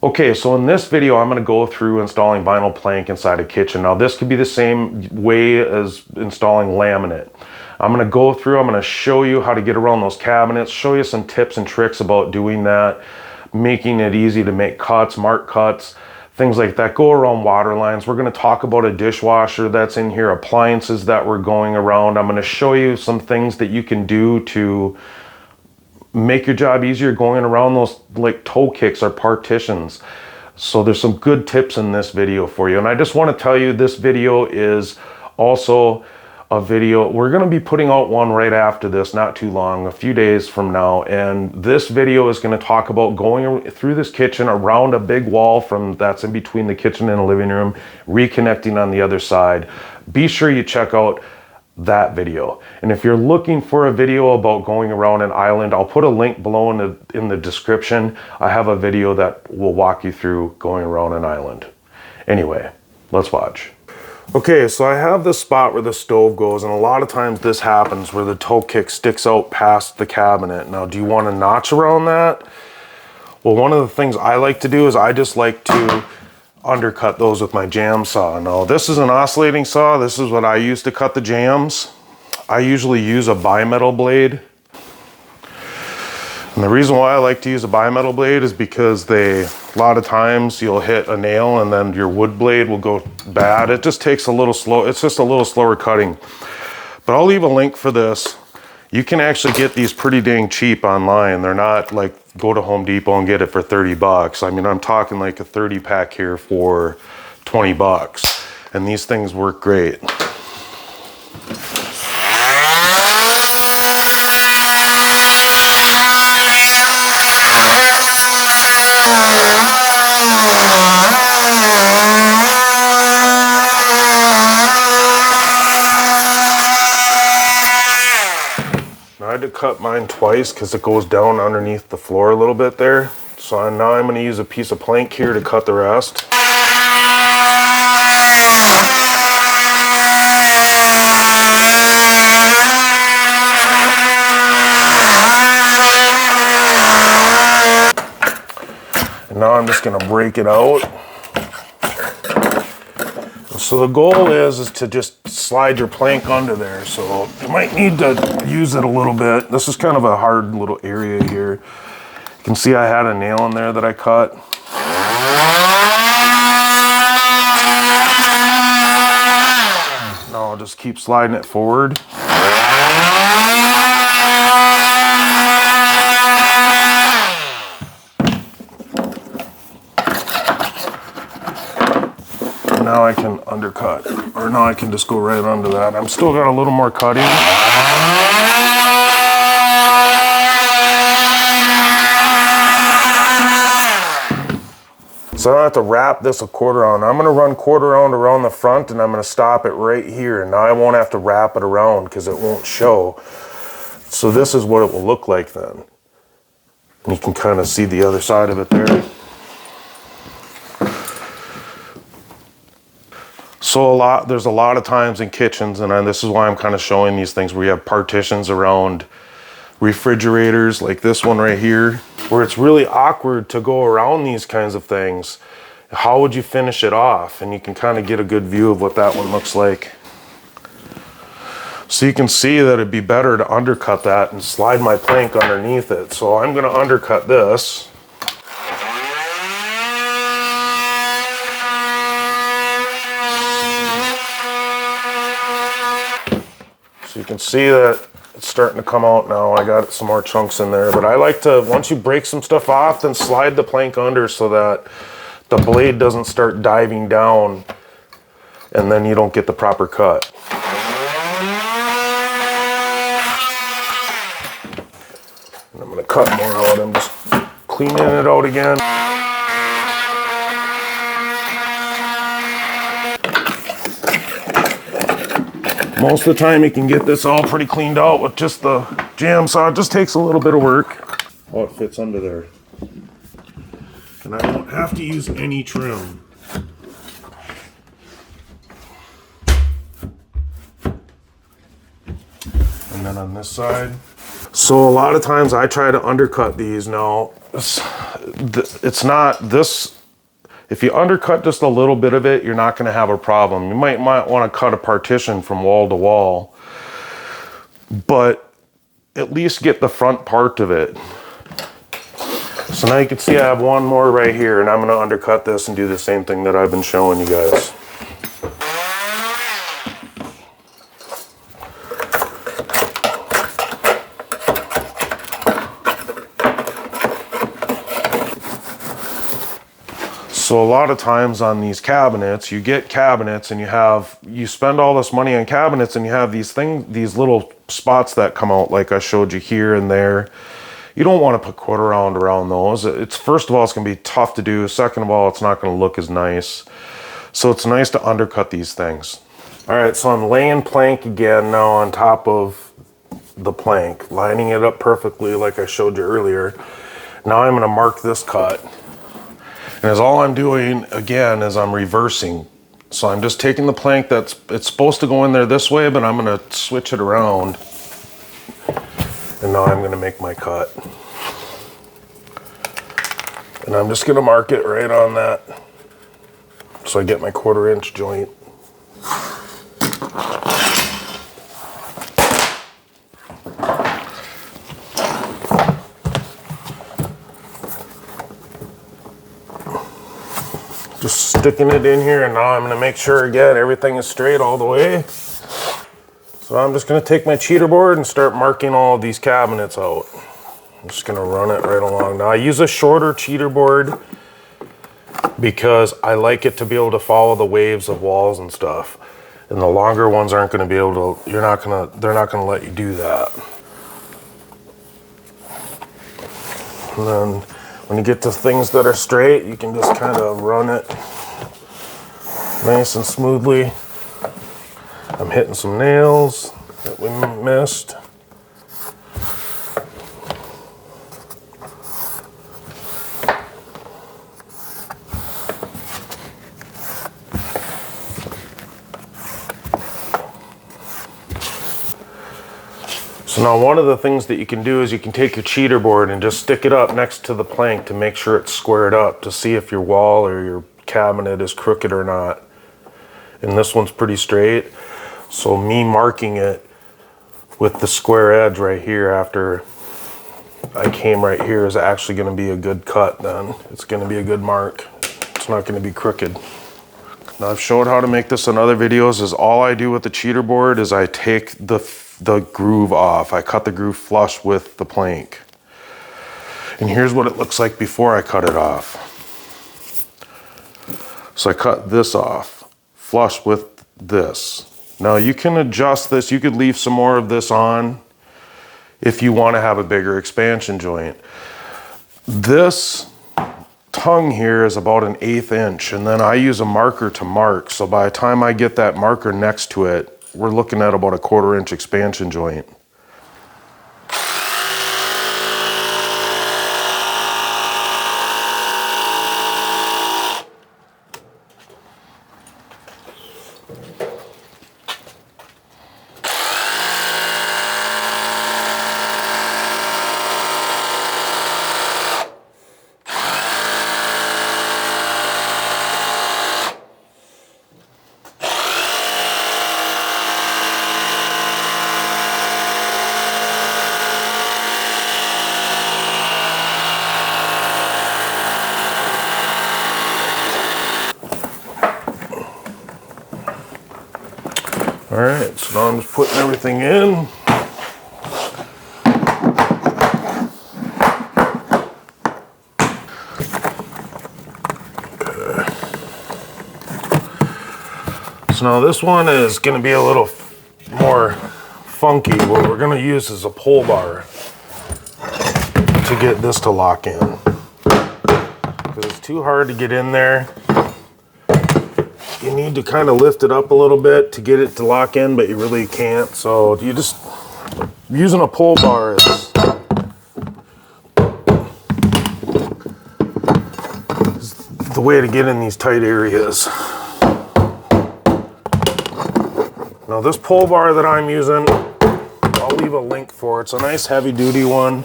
Okay, so in this video, I'm gonna go through installing vinyl plank inside a kitchen. Now this could be the same way as installing laminate. I'm gonna show you how to get around those cabinets, show you some tips and tricks about doing that, making it easy to make cuts, mark cuts, things like that. Go around water lines. We're gonna talk about a dishwasher that's in here, appliances that we're going around. I'm gonna show you some things that you can do to make your job easier going around those like toe kicks or partitions. So there's some good tips in this video for you. And I just want to tell you, this video is also a video. We're going to be putting out one right after this, not too long, a few days from now. And this video is going to talk about going through this kitchen around a big wall that's in between the kitchen and the living room, reconnecting on the other side. Be sure you check out that video. And if you're looking for a video about going around an island, I'll put a link below in the description. I have a video that will walk you through going around an island. Anyway, let's watch. Okay, so I have the spot where the stove goes, and a lot of times this happens where the toe kick sticks out past the cabinet. Now, do you want a notch around that? Well, one of the things I like to do is I just like to undercut those with my jam saw. Now this is an oscillating saw. This is what I use to cut the jams. I usually use a bimetal blade. And the reason why I like to use a bimetal blade is because a lot of times you'll hit a nail and then your wood blade will go bad. It just takes a little slow, it's just a little slower cutting. But I'll leave a link for this. You can actually get these pretty dang cheap online. They're not like go to Home Depot and get it for 30 bucks. I mean, I'm talking like a 30 pack here for 20 bucks. And these things work great. I had to cut mine twice because it goes down underneath the floor a little bit there. So now I'm going to use a piece of plank here to cut the rest. And now I'm just going to break it out. So the goal is to just slide your plank under there. So you might need to use it a little bit. This is kind of a hard little area here. You can see I had a nail in there that I cut. Now I'll just keep sliding it forward. Now I can undercut, or now I can just go right under that. I'm still got a little more cutting. So I have to wrap this a quarter round. I'm gonna run quarter round around the front and I'm gonna stop it right here. Now I won't have to wrap it around because it won't show. So this is what it will look like then. You can kind of see the other side of it there. So there's a lot of times in kitchens, and this is why I'm kind of showing these things where you have partitions around refrigerators like this one right here, where it's really awkward to go around these kinds of things. How would you finish it off? And you can kind of get a good view of what that one looks like. So you can see that it'd be better to undercut that and slide my plank underneath it. So I'm going to undercut this. So you can see that it's starting to come out now. I got some more chunks in there, but I like to, once you break some stuff off, then slide the plank under so that the blade doesn't start diving down and then you don't get the proper cut. And I'm gonna cut more out. I'm just cleaning it out again. Most of the time you can get this all pretty cleaned out with just the jam saw. It just takes a little bit of work. Oh, it fits under there. And I don't have to use any trim. And then on this side. So a lot of times I try to undercut these. Now, it's not this. If you undercut just a little bit of it, you're not going to have a problem. You might want to cut a partition from wall to wall, but at least get the front part of it. So now you can see I have one more right here, and I'm going to undercut this and do the same thing that I've been showing you guys. So a lot of times on these cabinets, you get cabinets and you spend all this money on cabinets and you have these little spots that come out like I showed you here and there. You don't want to put quarter round around those. First of all, it's going to be tough to do. Second of all, it's not going to look as nice. So it's nice to undercut these things. All right, so I'm laying plank again now on top of the plank, lining it up perfectly like I showed you earlier. Now I'm going to mark this cut. And as all I'm doing again is I'm reversing. So I'm just taking the plank it's supposed to go in there this way, but I'm going to switch it around. And now I'm going to make my cut. And I'm just going to mark it right on that so I get my 1/4 inch joint. Just sticking it in here, and now I'm going to make sure again everything is straight all the way. So I'm just going to take my cheater board and start marking all of these cabinets out. I'm just going to run it right along. Now I use a shorter cheater board because I like it to be able to follow the waves of walls and stuff. And the longer ones aren't going to be able to, they're not going to let you do that. And then when you get to things that are straight, you can just kind of run it nice and smoothly. I'm hitting some nails that we missed. So now one of the things that you can do is you can take your cheater board and just stick it up next to the plank to make sure it's squared up to see if your wall or your cabinet is crooked or not. And this one's pretty straight. So me marking it with the square edge right here after I came right here is actually going to be a good cut then. It's going to be a good mark. It's not going to be crooked. Now I've showed how to make this in other videos. Is all I do with the cheater board is I take the groove off. I cut the groove flush with the plank. And here's what it looks like before I cut it off. So I cut this off, flush with this. Now you can adjust this. You could leave some more of this on if you want to have a bigger expansion joint. This tongue here is about 1/8 inch, and then I use a marker to mark. So by the time I get that marker next to it, we're looking at about a 1/4 inch expansion joint. All right, so now I'm just putting everything in. Okay. So now this one is going to be a little more funky. What we're going to use is a pull bar to get this to lock in. Because it's too hard to get in there. You need to kind of lift it up a little bit to get it to lock in, but you really can't. So you just, using a pull bar is the way to get in these tight areas. Now this pull bar that I'm using, I'll leave a link for. It's a nice heavy duty one.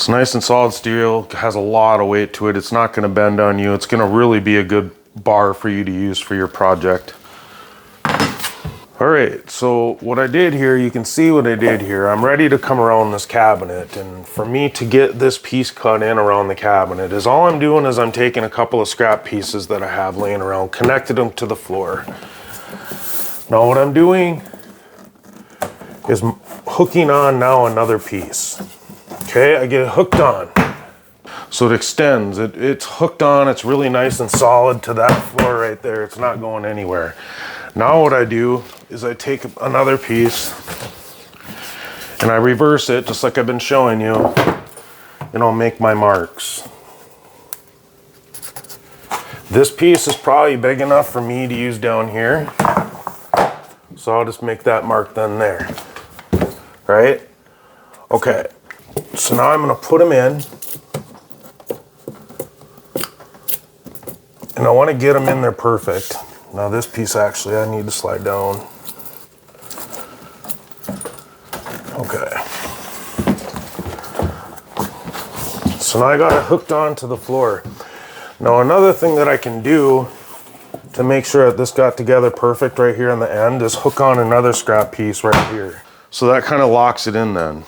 It's nice and solid steel, has a lot of weight to it. It's not going to bend on you. It's going to really be a good bar for you to use for your project. All right, so what I did here, you can see what I did here. I'm ready to come around this cabinet, and for me to get this piece cut in around the cabinet is all I'm doing is I'm taking a couple of scrap pieces that I have laying around, connected them to the floor. Now what I'm doing is hooking on now another piece. Okay, I get it hooked on. So it extends, it's hooked on, it's really nice and solid to that floor right there. It's not going anywhere. Now what I do is I take another piece and I reverse it just like I've been showing you, and I'll make my marks. This piece is probably big enough for me to use down here. So I'll just make that mark then there, right? Okay. So now I'm going to put them in, and I want to get them in there perfect. Now this piece actually I need to slide down. Okay. So now I got it hooked onto the floor. Now another thing that I can do to make sure that this got together perfect right here on the end is hook on another scrap piece right here. So that kind of locks it in then.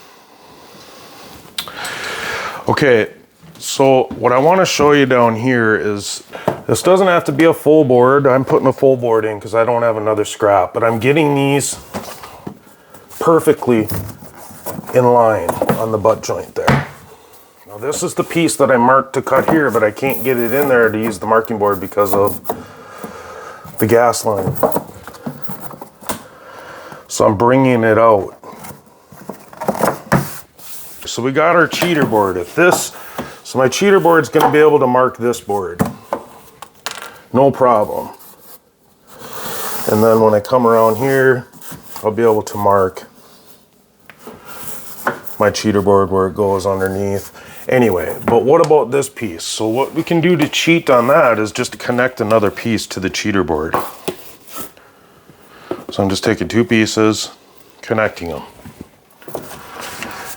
Okay, so what I want to show you down here is, this doesn't have to be a full board. I'm putting a full board in because I don't have another scrap, but I'm getting these perfectly in line on the butt joint there. Now this is the piece that I marked to cut here, but I can't get it in there to use the marking board because of the gas line. So I'm bringing it out. So we got our cheater board. So my cheater board's going to be able to mark this board. No problem. And then when I come around here, I'll be able to mark my cheater board where it goes underneath. Anyway, but what about this piece? So what we can do to cheat on that is just to connect another piece to the cheater board. So I'm just taking two pieces, connecting them.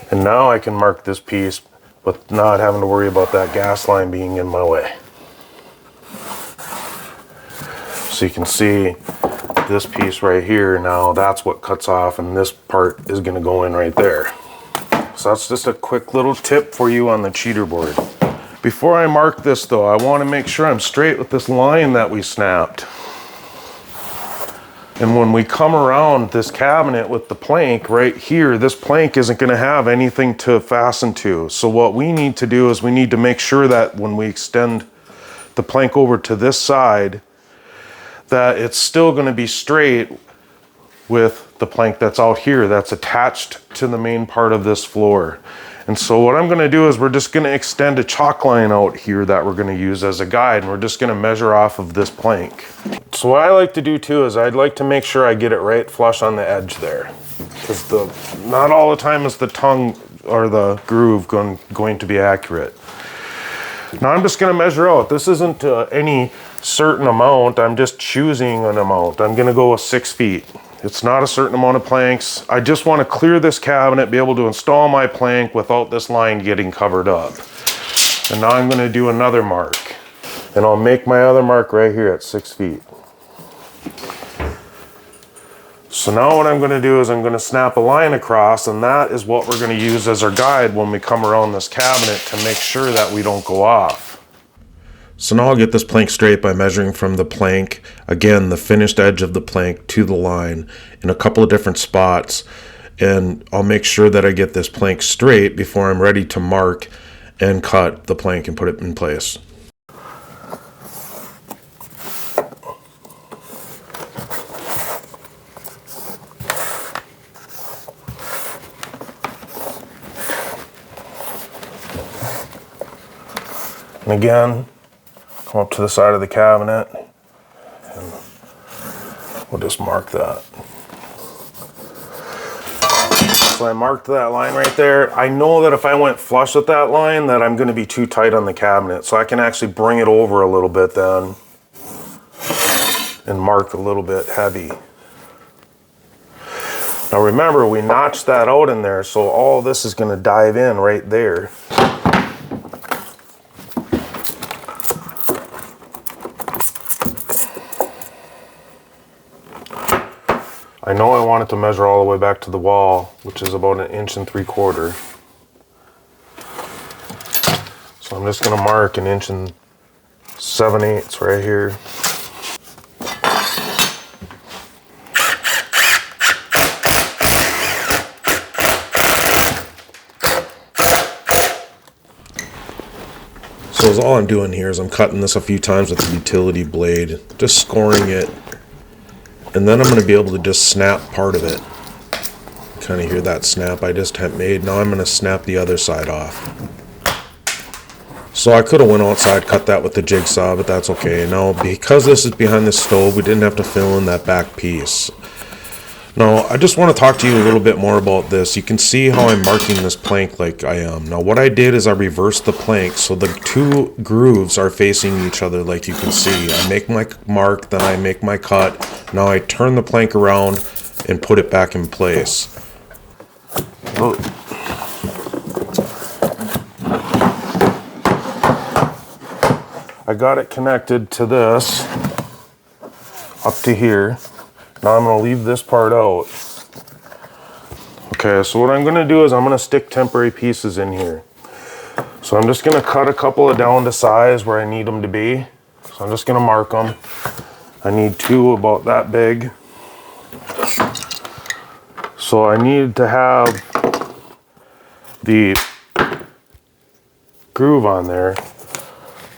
And now I can mark this piece with not having to worry about that gas line being in my way. So you can see this piece right here, now that's what cuts off, and this part is gonna go in right there. So that's just a quick little tip for you on the cheater board. Before I mark this though, I wanna make sure I'm straight with this line that we snapped. And when we come around this cabinet with the plank right here, this plank isn't going to have anything to fasten to. So what we need to do is we need to make sure that when we extend the plank over to this side, that it's still going to be straight with the plank that's out here that's attached to the main part of this floor. And so what I'm going to do is we're just going to extend a chalk line out here that we're going to use as a guide, and we're just going to measure off of this plank. So what I like to do too is I'd like to make sure I get it right flush on the edge there, because not all the time is the tongue or the groove going to be accurate. Now I'm just going to measure out. This isn't any certain amount. I'm just choosing an amount. I'm going to go with 6 feet. It's not a certain amount of planks. I just want to clear this cabinet, be able to install my plank without this line getting covered up. And now I'm going to do another mark. And I'll make my other mark right here at 6 feet. So now what I'm going to do is I'm going to snap a line across, and that is what we're going to use as our guide when we come around this cabinet to make sure that we don't go off. So now I'll get this plank straight by measuring from the plank, again, the finished edge of the plank to the line in a couple of different spots. And I'll make sure that I get this plank straight before I'm ready to mark and cut the plank and put it in place. And again, come up to the side of the cabinet and we'll just mark that. So I marked that line right there. I know that if I went flush with that line that I'm going to be too tight on the cabinet, so I can actually bring it over a little bit then and mark a little bit heavy. Now remember, we notched that out in there, so all this is going to dive in right there. I know I want it to measure all the way back to the wall, which is about 1.75 inches. So I'm just gonna mark 1 7/8 inches right here. So all I'm doing here is I'm cutting this a few times with the utility blade, just scoring it, and then I'm going to be able to just snap part of it. Kind of hear that snap I just made. Now I'm going to snap the other side off. So I could have went outside, cut that with the jigsaw, but that's okay. Now because this is behind the stove, we didn't have to fill in that back piece. Now, I just want to talk to you a little bit more about this. You can see how I'm marking this plank like I am. Now, what I did is I reversed the plank so the two grooves are facing each other like you can see. I make my mark, then I make my cut. Now I turn the plank around and put it back in place. Oh. I got it connected to this up to here. Now I'm going to leave this part out. Okay, so what I'm going to do is I'm going to stick temporary pieces in here. So I'm just going to cut a couple of down to size where I need them to be. So I'm just going to mark them. I need 2 about that big. So I need to have the groove on there.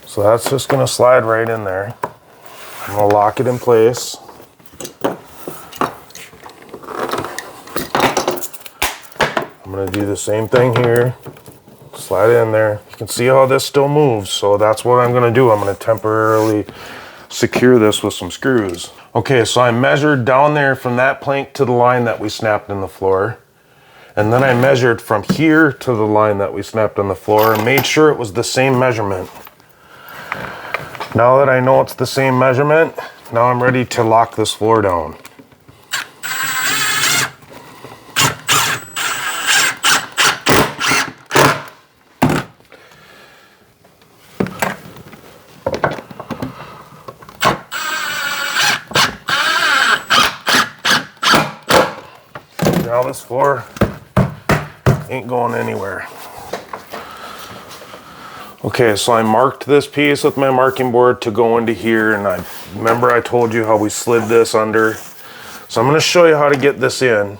So that's just going to slide right in there. I'm going to lock it in place. I'm going to do the same thing here, slide it in there. You can see how this still moves, so that's what I'm going to do. I'm going to temporarily secure this with some screws. Okay, so I measured down there from that plank to the line that we snapped in the floor. And then I measured from here to the line that we snapped on the floor and made sure it was the same measurement. Now that I know it's the same measurement, now I'm ready to lock this floor down. Now this floor ain't going anywhere. Okay, so I marked this piece with my marking board to go into here, and I remember I told you how we slid this under. So I'm going to show you how to get this in.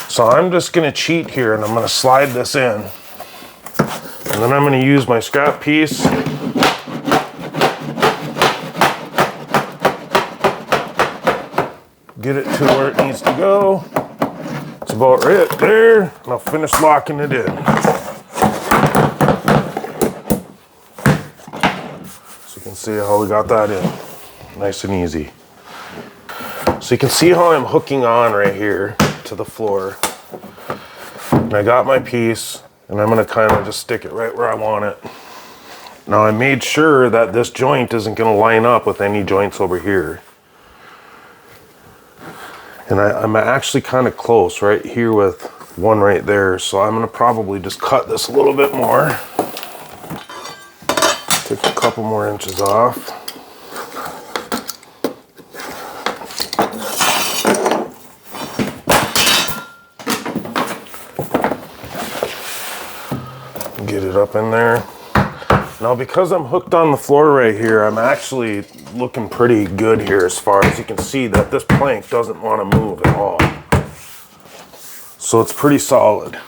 So I'm just going to cheat here, and I'm going to slide this in. And then I'm going to use my scrap piece. Get it to where it needs to go. It's about right there, and I'll finish locking it in. So you can see how we got that in. Nice and easy. So you can see how I'm hooking on right here to the floor. And I got my piece, and I'm gonna kind of just stick it right where I want it. Now I made sure that this joint isn't gonna line up with any joints over here. And I'm actually kind of close right here with one right there. So I'm gonna probably just cut this a little bit more. Take a couple more inches off. Get it up in there. Now because I'm hooked on the floor right here, I'm actually looking pretty good here as far as you can see that this plank doesn't want to move at all. So it's pretty solid.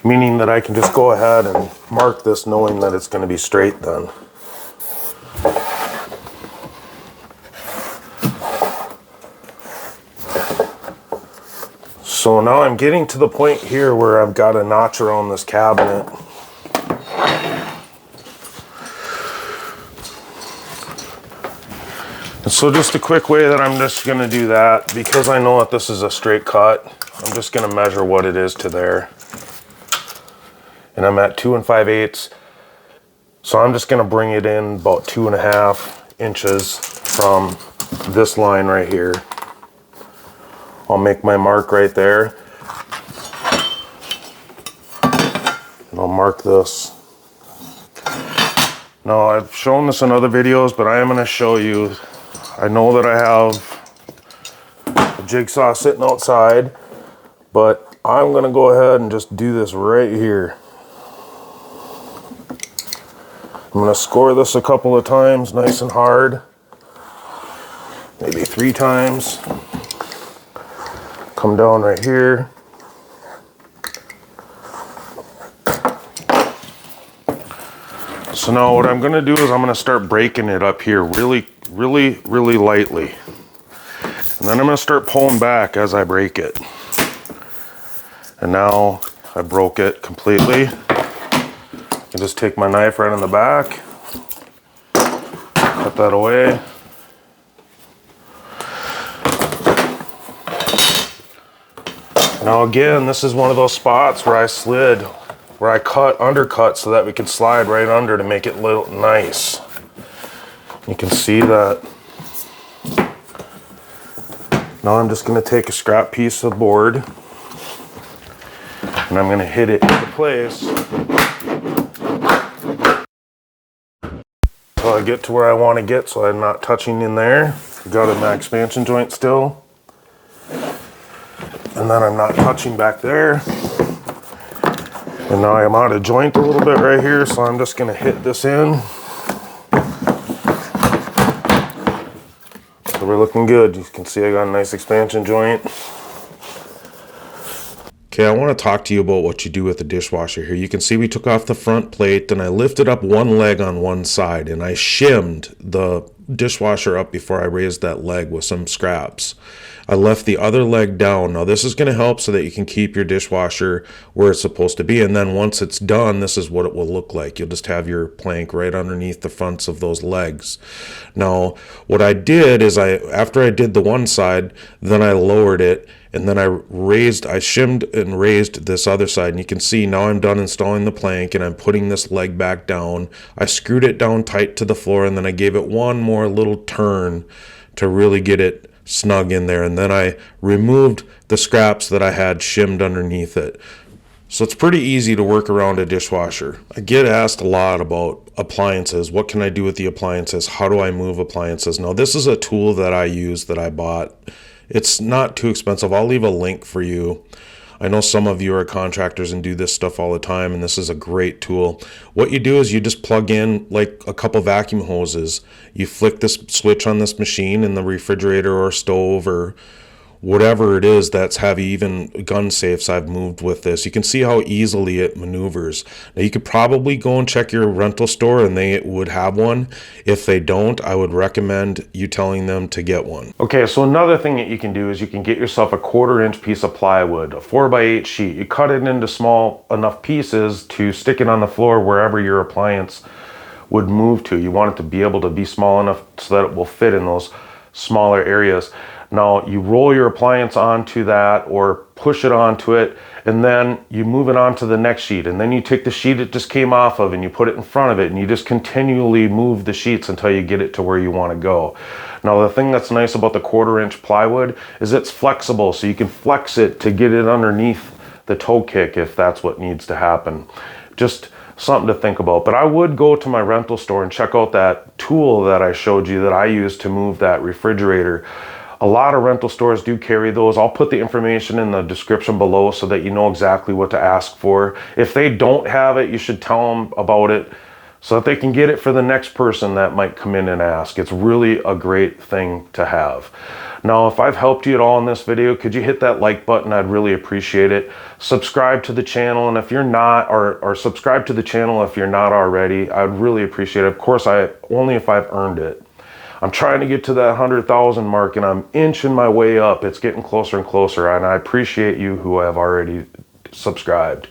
Meaning that I can just go ahead and mark this knowing that it's going to be straight then. So now I'm getting to the point here where I've got a notch around this cabinet. And so just a quick way that I'm just going to do that, because I know that this is a straight cut, I'm just going to measure what it is to there. And I'm at 2 5/8. So I'm just going to bring it in about 2.5 inches from this line right here. I'll make my mark right there. And I'll mark this. Now I've shown this in other videos, but I am going to show you I know that I have a jigsaw sitting outside, but I'm gonna go ahead and just do this right here. I'm gonna score this a couple of times, nice and hard. Maybe 3 times. Come down right here. So now what I'm gonna do is I'm gonna start breaking it up here really lightly. And then I'm gonna start pulling back as I break it. And now I broke it completely. I can just take my knife right in the back, cut that away. Now again, this is one of those spots where I undercut so that we can slide right under to make it little nice. You can see that. Now I'm just going to take a scrap piece of board and I'm going to hit it into place until I get to where I want to get, so I'm not touching in there. Got in my expansion joint still. And then I'm not touching back there. And now I'm out of joint a little bit right here, so I'm just going to hit this in. So we're looking good. You can see I got a nice expansion joint. Okay, I want to talk to you about what you do with the dishwasher here. You can see we took off the front plate and I lifted up one leg on one side and I shimmed the dishwasher up before I raised that leg with some scraps. I left the other leg down. Now this is going to help so that you can keep your dishwasher where it's supposed to be. And then once it's done, this is what it will look like. You'll just have your plank right underneath the fronts of those legs. Now, what I did is after I did the one side, then I lowered it and then I shimmed and raised this other side. And you can see now I'm done installing the plank and I'm putting this leg back down. I screwed it down tight to the floor and then I gave it one more little turn to really get it snug in there, and then I removed the scraps that I had shimmed underneath it. So it's pretty easy to work around a dishwasher. I get asked a lot about appliances. What can I do with the appliances? How do I move appliances? Now this is a tool that I use that I bought. It's not too expensive. I'll leave a link for you. I know some of you are contractors and do this stuff all the time, and this is a great tool. What you do is you just plug in like a couple vacuum hoses. You flick this switch on this machine in the refrigerator or stove or whatever it is that's heavy, even gun safes I've moved with this. You can see how easily it maneuvers. Now you could probably go and check your rental store and they would have one. If they don't, I would recommend you telling them to get one. Okay, so another thing that you can do is you can get yourself a 1/4-inch piece of plywood, a 4x8 sheet. You cut it into small enough pieces to stick it on the floor wherever your appliance would move to. You want it to be able to be small enough so that it will fit in those smaller areas. Now you roll your appliance onto that or push it onto it, and then you move it onto the next sheet, and then you take the sheet it just came off of and you put it in front of it, and you just continually move the sheets until you get it to where you want to go. Now the thing that's nice about the 1/4-inch plywood is it's flexible, so you can flex it to get it underneath the toe kick if that's what needs to happen. Just something to think about. But I would go to my rental store and check out that tool that I showed you that I use to move that refrigerator. A lot of rental stores do carry those. I'll put the information in the description below so that you know exactly what to ask for. If they don't have it, you should tell them about it so that they can get it for the next person that might come in and ask. It's really a great thing to have. Now, if I've helped you at all in this video, could you hit that like button? I'd really appreciate it. Subscribe to the channel, and if you're not, or subscribe to the channel if you're not already, I'd really appreciate it. Of course, only if I've earned it. I'm trying to get to that 100,000 mark and I'm inching my way up. It's getting closer and closer, and I appreciate you who have already subscribed.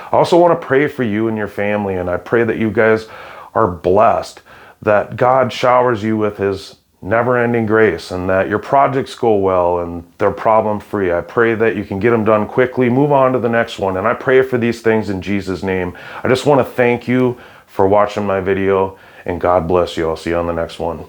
I also want to pray for you and your family, and I pray that you guys are blessed, that God showers you with his never-ending grace, and that your projects go well and they're problem-free. I pray that you can get them done quickly, move on to the next one, and I pray for these things in Jesus' name. I just want to thank you for watching my video, and God bless you. I'll see you on the next one.